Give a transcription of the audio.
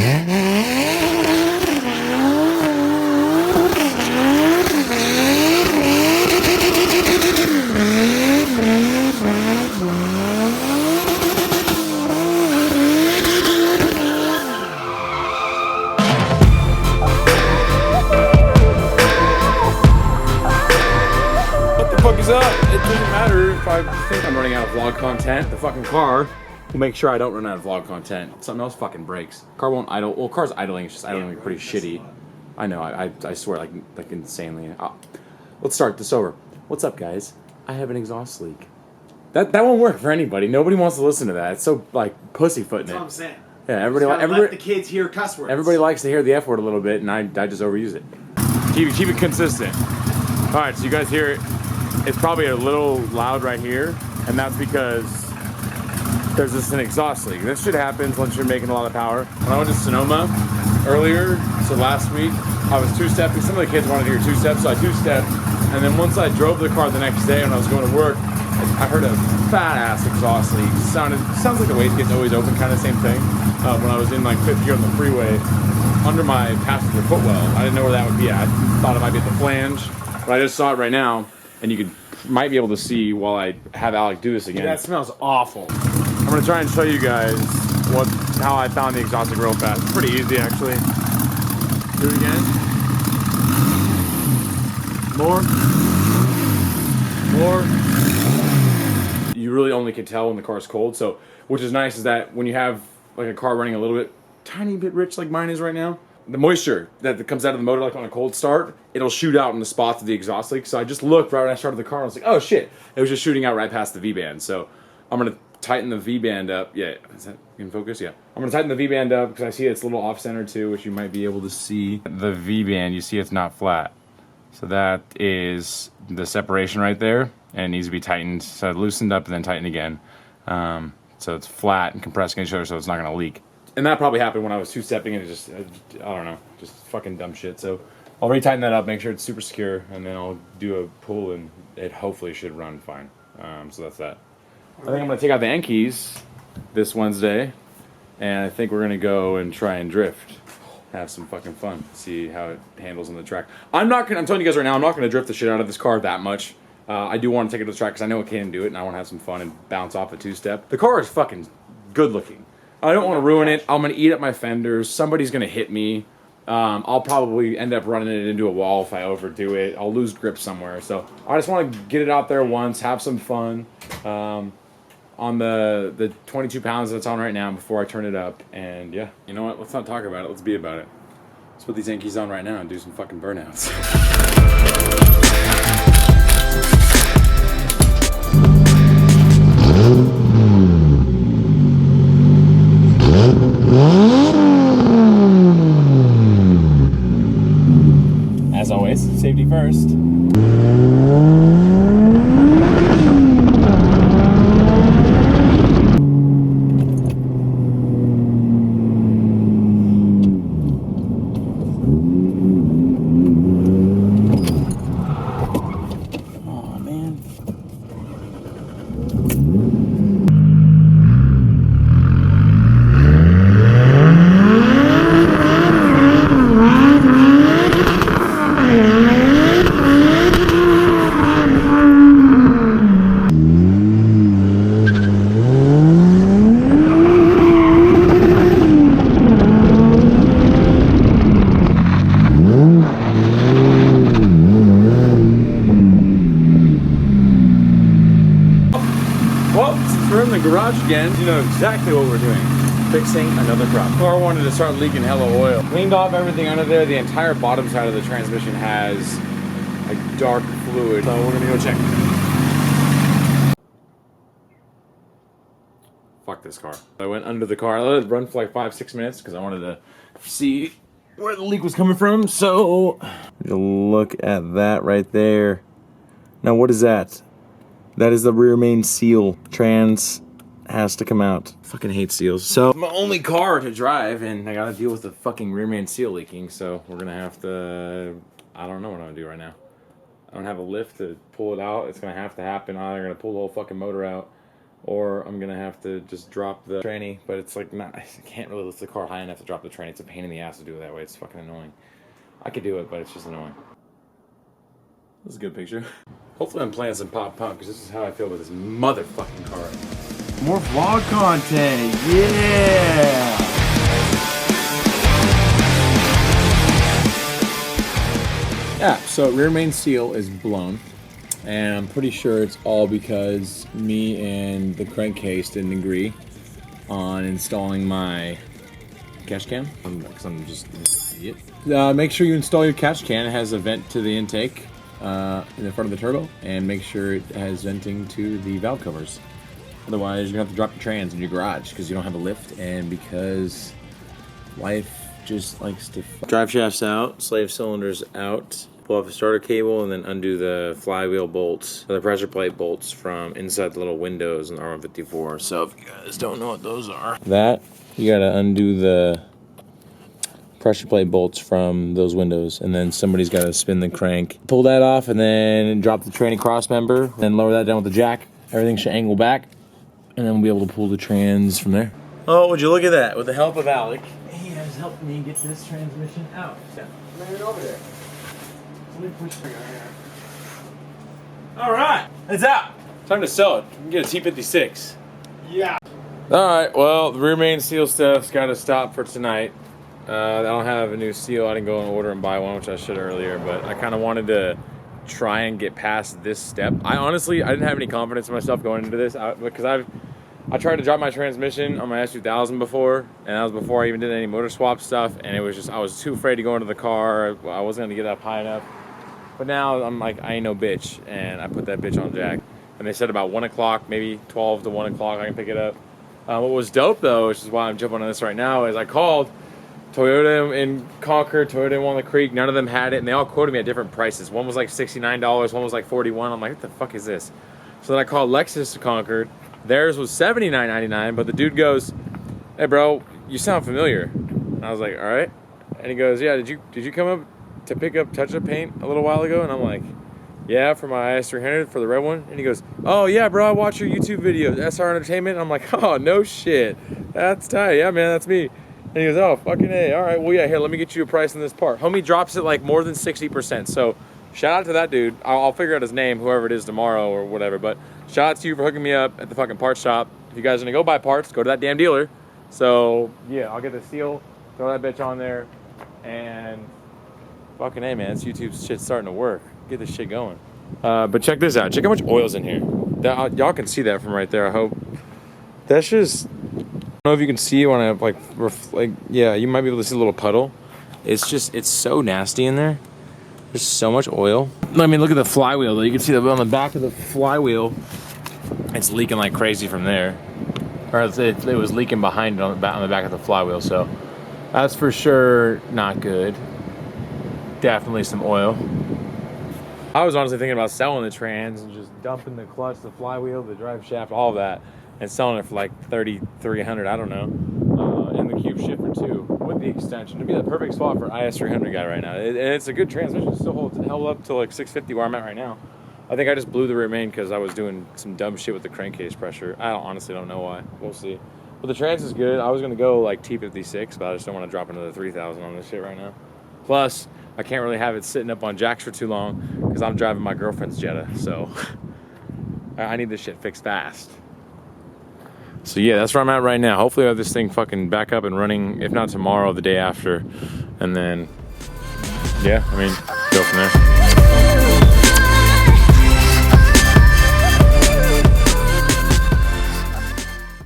It doesn't matter if I think I'm running out of vlog content. The fucking car will make sure I don't run out of vlog content. Something else fucking breaks. Car won't idle. Well, car's idling. It's just idling like pretty shitty. I know. I swear like insanely. Let's start this over. What's up, guys? I have an exhaust leak. That won't work for anybody. Nobody wants to listen to that. It's so like pussyfooting it. That's what I'm saying. Yeah, everybody. Let the kids hear cuss words. Everybody likes to hear the F word a little bit, and I just overuse it. Keep it consistent. All right, so you guys hear it. It's probably a little loud right here, and that's because there's just an exhaust leak. This shit happens once you're making a lot of power. When I went to Sonoma earlier, so last week, I was two-stepping. Some of the kids wanted to hear two-steps, so I two-stepped. And then once I drove the car the next day when I was going to work, I heard a fat-ass exhaust leak. Sounds like the wastegate's always open, kind of same thing. When I was in like fifth gear on the freeway, under my passenger footwell. I didn't know where that would be at. I thought it might be at the flange, but I just saw it right now. And you might be able to see while I have Alec do this again. That smells awful. I'm gonna try and show you guys how I found the exhaust leak real fast. It's pretty easy actually. Do it again. More. You really only can tell when the car's cold. So, which is nice is that when you have like a car running a little bit, tiny bit rich like mine is right now, the moisture that comes out of the motor, like on a cold start, it'll shoot out in the spots of the exhaust leak. So I just looked right when I started the car and I was like, oh shit. It was just shooting out right past the V-band. So I'm going to tighten the V-band up. Yeah, is that in focus? Yeah. I'm going to tighten the V-band up because I see it's a little off-center too, which you might be able to see. The V-band, you see it's not flat. So that is the separation right there. And it needs to be tightened. So loosened up and then tightened again. So it's flat and compressed against each other so it's not going to leak. And that probably happened when I was two-stepping and it just, I don't know, just fucking dumb shit. So I'll re-tighten that up, make sure it's super secure, and then I'll do a pull and it hopefully should run fine. So that's that. I think I'm going to take out the end keys this Wednesday, and I think we're going to go and try and drift. Have some fucking fun. See how it handles on the track. I'm telling you guys right now, I'm not going to drift the shit out of this car that much. I do want to take it to the track because I know it can do it, and I want to have some fun and bounce off a two-step. The car is fucking good looking. I don't want to ruin it. I'm going to eat up my fenders. Somebody's going to hit me. I'll probably end up running it into a wall if I overdo it. I'll lose grip somewhere. So I just want to get it out there once, have some fun on the 22 pounds that's on right now before I turn it up. And yeah, you know what? Let's not talk about it. Let's be about it. Let's put these Yankees on right now and do some fucking burnouts. As always, safety first. Oh man. Well, since we're in the garage again, you know exactly what we're doing. Fixing another problem. Car wanted to start leaking hella oil. Cleaned off everything under there. The entire bottom side of the transmission has a dark fluid. So we're gonna go check. Fuck this car. I went under the car. I let it run for like 5-6 minutes because I wanted to see where the leak was coming from. So, look at that right there. Now what is that? That is the rear main seal. Trans has to come out. Fucking hate seals. So, it's my only car to drive, and I gotta deal with the fucking rear main seal leaking, so we're gonna have to... I don't know what I'm gonna do right now. I don't have a lift to pull it out. It's gonna have to happen. I'm either gonna pull the whole fucking motor out, or I'm gonna have to just drop the tranny. But it's like not. I can't really lift the car high enough to drop the tranny. It's a pain in the ass to do it that way. It's fucking annoying. I could do it, but it's just annoying. This is a good picture. Hopefully I'm playing some pop punk because this is how I feel with this motherfucking car. More vlog content, yeah! Yeah, so rear main seal is blown, and I'm pretty sure it's all because me and the crankcase didn't agree on installing my catch can. Because I'm just an idiot. Make sure you install your catch can. It has a vent to the intake in the front of the turbo, and make sure it has venting to the valve covers. Otherwise, you're gonna have to drop your trans in your garage because you don't have a lift, and because life just likes to. Drive shafts out, slave cylinders out. Pull off the starter cable and then undo the flywheel bolts, or the pressure plate bolts from inside the little windows in the R154. So if you guys don't know what those are, that you gotta undo the pressure plate bolts from those windows, and then somebody's gotta spin the crank, pull that off, and then drop the tranny cross member, then lower that down with the jack. Everything should angle back, and then we'll be able to pull the trans from there. Oh, would you look at that? With the help of Alec, he has helped me get this transmission out. Yeah, right over there. Let me push the guy out. All right, it's out. Time to sell it. You can get a T56. Yeah. All right. Well, the rear main seal stuff's got to stop for tonight. I don't have a new seal. I didn't go and order and buy one, which I should earlier. But I kind of wanted to try and get past this step. I didn't have any confidence in myself going into this because I tried to drop my transmission on my S2000 before, and that was before I even did any motor swap stuff. And it was just I was too afraid to go into the car. I wasn't gonna get up high enough. But now I'm like, I ain't no bitch, and I put that bitch on jack. And they said about 1 o'clock, maybe 12 to 1 o'clock, I can pick it up. What was dope though, which is why I'm jumping on this right now, is I called Toyota in Concord, Toyota in Walnut Creek. None of them had it, and they all quoted me at different prices. One was like $69, one was like $41. I'm like, what the fuck is this? So then I called Lexus to Concord. Theirs was $79.99, but the dude goes, hey bro, you sound familiar. And I was like, all right. And he goes, yeah, did you come up to pick up touch-up paint a little while ago? And I'm like, yeah, for my IS300, for the red one. And he goes, oh yeah bro, I watch your YouTube videos, SR Entertainment. And I'm like, oh no shit, that's tight. Yeah man, that's me. And he goes, oh fucking A, all right, well yeah, here, let me get you a price on this part. Homie drops it like more than 60%. So shout out to that dude. I'll figure out his name, whoever it is, tomorrow or whatever. But shout out to you for hooking me up at the fucking parts shop. If you guys are gonna go buy parts, go to that damn dealer. So yeah, I'll get the seal, throw that bitch on there, and fucking A, man, this YouTube shit's starting to work. Get this shit going. But check this out. Check how much oil's in here. Y'all can see that from right there, I hope. That's just, I don't know if you can see when I yeah, you might be able to see a little puddle. It's just, it's so nasty in there. There's so much oil. I mean, look at the flywheel though. You can see that on the back of the flywheel, it's leaking like crazy from there. Or it was leaking behind it on the back of the flywheel, so that's for sure not good. Definitely some oil. I was honestly thinking about selling the trans and just dumping the clutch, the flywheel, the drive shaft, all of that, and selling it for like $3,300, I don't know, and the cube shifter too, with the extension. It'd be the perfect spot for IS300 guy right now. And it's a good transmission. It still holds held up to like 650 where I'm at right now. I think I just blew the rear main because I was doing some dumb shit with the crankcase pressure. Honestly don't know why. We'll see. But the trans is good. I was gonna go like T56, but I just don't want to drop another 3,000 on this shit right now. Plus, I can't really have it sitting up on jacks for too long because I'm driving my girlfriend's Jetta, so I need this shit fixed fast. So yeah, that's where I'm at right now. Hopefully I have this thing fucking back up and running, if not tomorrow, the day after. And then, yeah, I mean, go from there.